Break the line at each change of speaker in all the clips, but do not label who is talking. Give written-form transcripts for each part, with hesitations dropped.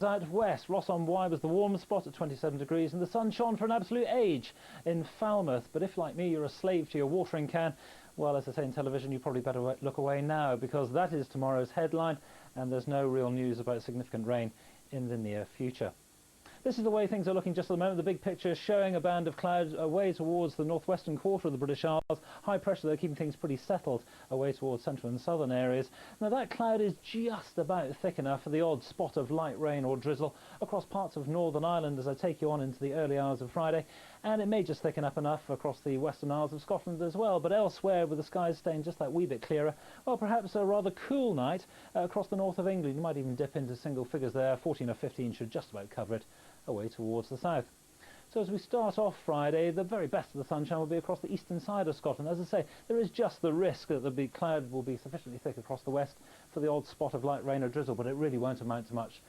Out west, Ross-on-Wye was the warm spot at 27 degrees, and the sun shone for an absolute age in Falmouth. But if, like me, you're a slave to your watering can, well, as I say in television, you probably better look away now, because that is tomorrow's headline, and there's no real news about significant rain in the near future. This is the way things are looking just at the moment. The big picture showing a band of cloud away towards the northwestern quarter of the British Isles. High pressure there, keeping things pretty settled away towards central and southern areas. Now that cloud is just about thick enough for the odd spot of light rain or drizzle across parts of Northern Ireland as I take you on into the early hours of Friday. And it may just thicken up enough across the western Isles of Scotland as well. But elsewhere, with the skies staying just that wee bit clearer, well, perhaps a rather cool night across the north of England. You might even dip into single figures there. 14 or 15 should just about cover it away towards the south. So as we start off Friday, the very best of the sunshine will be across the eastern side of Scotland. As I say, there is just the risk that the big cloud will be sufficiently thick across the west for the odd spot of light rain or drizzle, but it really won't amount to much,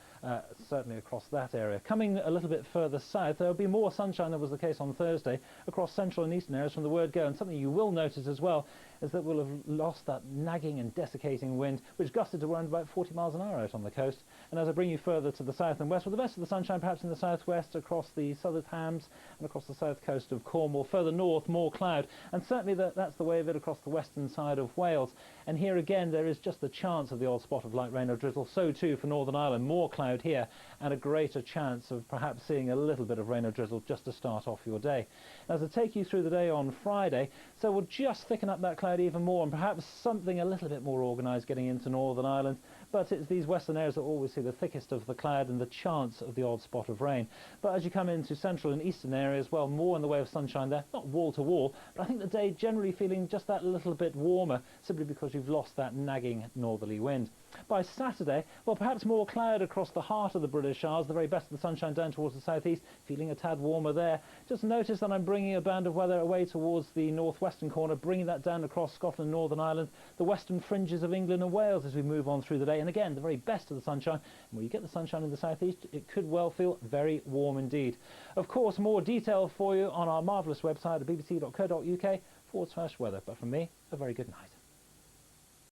certainly across that area. Coming a little bit further south, there will be more sunshine than was the case on Thursday across central and eastern areas from the word go. And something you will notice as well is that we'll have lost that nagging and desiccating wind, which gusted to around about 40 miles an hour out on the coast. And as I bring you further to the south and west, with the best of the sunshine perhaps in the southwest across the Southern Hams and across the south coast of Cornwall. Further north, more cloud, and certainly that's the way of it across the western side of Wales. And here again, there is just the chance of the odd spot of light rain or drizzle. So too for Northern Ireland, more cloud here and a greater chance of perhaps seeing a little bit of rain or drizzle just to start off your day. As I take you through the day on Friday, so we'll just thicken up that cloud even more and perhaps something a little bit more organised getting into Northern Ireland. But it's these western areas that always see the thickest of the cloud and the chance of the odd spot of rain. But as you come into central and eastern areas, well, more in the way of sunshine there, not wall to wall, but I think the day generally feeling just that little bit warmer, simply because you've lost that nagging northerly wind. By Saturday, well, perhaps more cloud across the heart of the British Isles, the very best of the sunshine down towards the southeast, feeling a tad warmer there. Just notice that I'm bringing a band of weather away towards the northwestern corner, bringing that down across Scotland, Northern Ireland, the western fringes of England and Wales as we move on through the day. And again, the very best of the sunshine. And when you get the sunshine in the southeast, it could well feel very warm indeed. Of course, more detail for you on our marvellous website at bbc.co.uk/weather. But from me, a very good night.